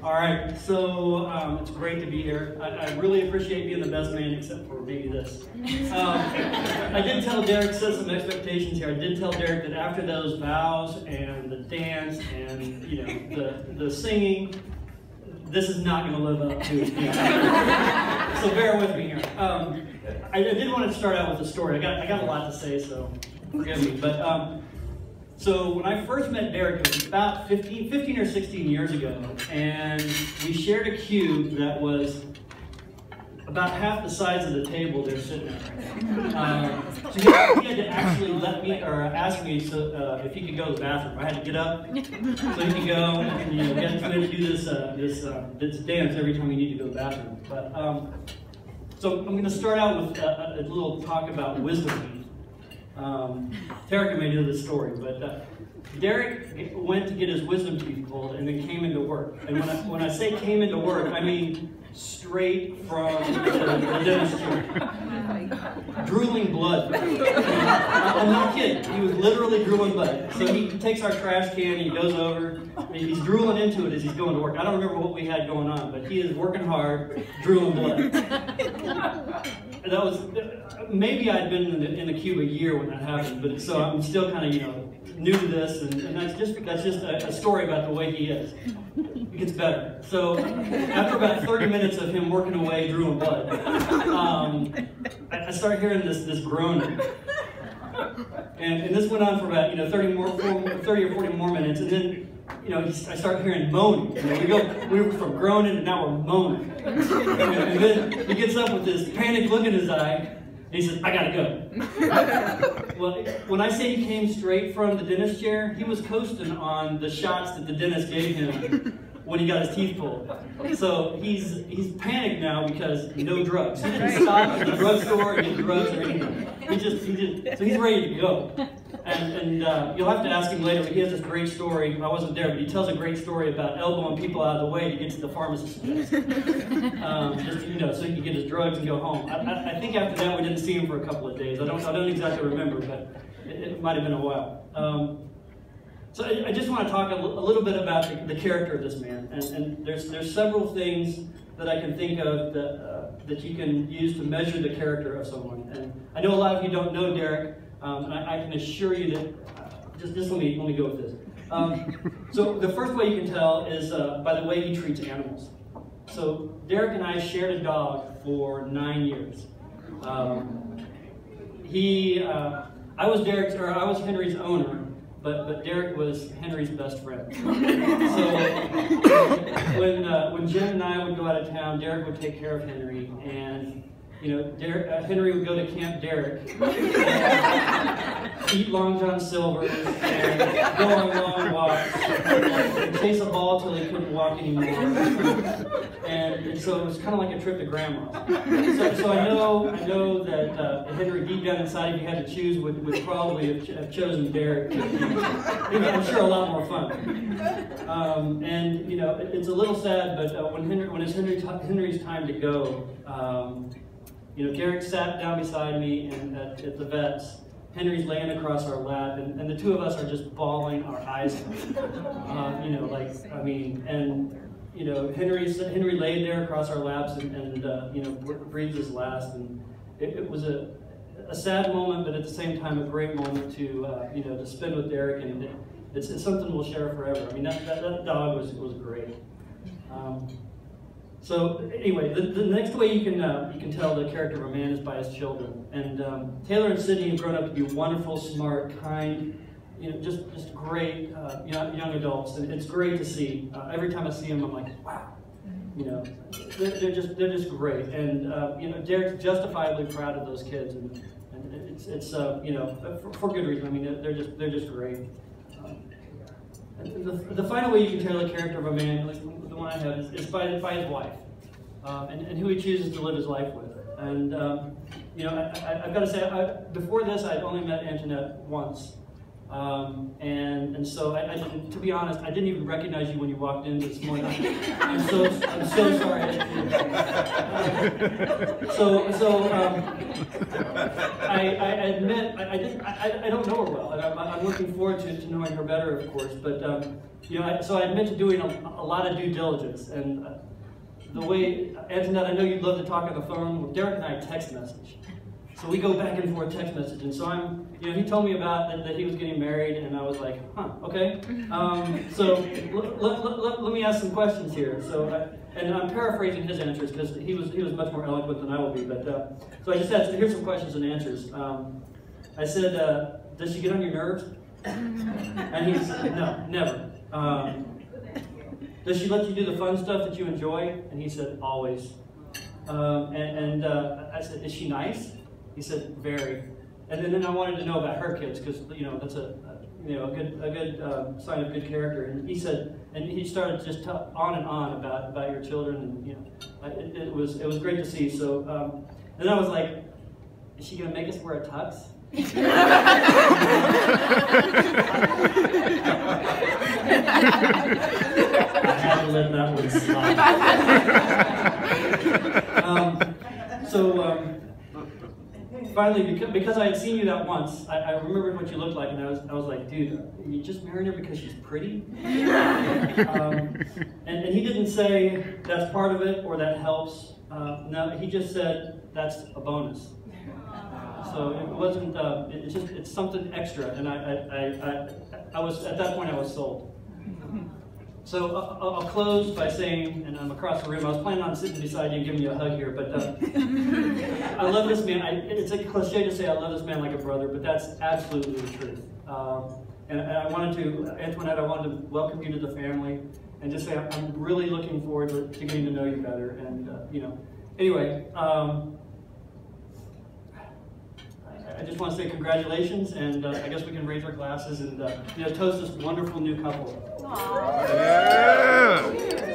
All right, so it's great to be here. I really appreciate being the best man, except for maybe this. I did tell Derrick, set some expectations here. I did tell Derrick that after those vows and the dance and the singing, this is not going to live up to it. So bear with me here. I did want to start out with a story. I got a lot to say, so forgive me. But so when I first met Derrick, it was about 15 or 16 years ago, and we shared a cube that was about half the size of the table they're sitting at right now. So he had to actually let me, or ask me if he could go to the bathroom. I had to get up so he could go, and we had to do this dance every time we need to go to the bathroom. But so I'm going to start out with a little talk about wisdom. Derrick may know this story, but Derrick went to get his wisdom teeth pulled and then came into work. And when I say came into work, I mean straight from the dentist chair. Drooling blood. I'm not kidding. He was literally drooling blood. So he takes our trash can and he goes over, and he's drooling into it as he's going to work. I don't remember what we had going on, but he is working hard, drooling blood. That was, maybe I'd been in the cube a year when that happened, but so I'm still kind of, new to this, and that's just a story about the way he is. It gets better. So after about 30 minutes of him working away, drooling blood, I start hearing this groaning. And this went on for about 30 or 40 more minutes, and then I start hearing moaning. We were from groaning and now we're moaning. And then he gets up with this panicked look in his eye, and he says, "I gotta go." Well, when I say he came straight from the dentist chair, he was coasting on the shots that the dentist gave him when he got his teeth pulled. So he's panicked now because no drugs. He didn't stop at the drugstore and get drugs or anything. So he's ready to go. And you'll have to ask him later, but he has this great story. I wasn't there, but he tells a great story about elbowing people out of the way to get to the pharmacist's desk. So he can get his drugs and go home. I think after that we didn't see him for a couple of days. I don't exactly remember, but it might have been a while. So I just want to talk a little bit about the character of this man, and there's several things that I can think of that you can use to measure the character of someone. And I know a lot of you don't know Derrick, and I can assure you that just let me go with this. So the first way you can tell is by the way he treats animals. So Derrick and I shared a dog for 9 years. I was Henry's owner. But Derrick was Henry's best friend. So when Jen and I would go out of town, Derrick would take care of Henry, and Henry would go to Camp Derrick, eat Long John Silver's, and go on long walks, and chase a ball till he couldn't walk anymore. And so it was kind of like a trip to Grandma's. So I know that Henry, deep down inside, if he had to choose, would probably have chosen Derrick. I'm sure a lot more fun. And it's a little sad, but when it's Henry's time to go, Derrick sat down beside me and at the vet's. Henry's laying across our lap, and the two of us are just bawling our eyes out. Henry laid there across our laps and breathed his last, and it was a sad moment, but at the same time a great moment to spend with Derrick, and it's something we'll share forever. I mean, that dog was great. So anyway, the next way you can tell the character of a man is by his children. And Taylor and Sydney have grown up to be wonderful, smart, kind, just great young adults. And it's great to see. Every time I see them, I'm like, wow. They're just great. And Derrick's justifiably proud of those kids, and it's for good reason. I mean, they're just great. The final way you can tell the character of a man, like the one I have, is by his wife, and who he chooses to live his life with. And I've got to say, before this, I'd only met Antoinette once, and so I didn't, to be honest, I didn't even recognize you when you walked in this morning. I'm so sorry. admit I don't know her well, and I'm looking forward to knowing her better, of course. But you know, so I admit to doing a lot of due diligence. And the way, Antoinette, I know you'd love to talk on the phone. Well, Derrick and I text message. So we go back and forth text message, and so you know, he told me about that he was getting married, and I was like, huh, okay. So let me ask some questions here. So, and I'm paraphrasing his answers because he was much more eloquent than I will be. But so I just had here's some questions and answers. I said, does she get on your nerves? And he said, no, never. Does she let you do the fun stuff that you enjoy? And he said, always. I said, is she nice? He said, very. And then I wanted to know about her kids because you know that's a good sign of good character. And he said, and he started just on and on about your children, and you know, it was great to see. So then I was like, is she gonna make us wear a tux? I had to let that one slide. Finally, because I had seen you that once, I remembered what you looked like, and I was like, dude, you just married her because she's pretty? And he didn't say that's part of it or that helps. No, he just said that's a bonus. So it wasn't. It's something extra, and I was at that point I was sold. So I'll close by saying, and I'm across the room, I was planning on sitting beside you and giving you a hug here, but I love this man. It's a cliche to say I love this man like a brother, but that's absolutely the truth. And I wanted to, Antoinette, I wanted to welcome you to the family and just say I'm really looking forward to getting to know you better. And, you know, anyway, I just want to say congratulations, and I guess we can raise our glasses and you know, toast this wonderful new couple. Aww. Yeah.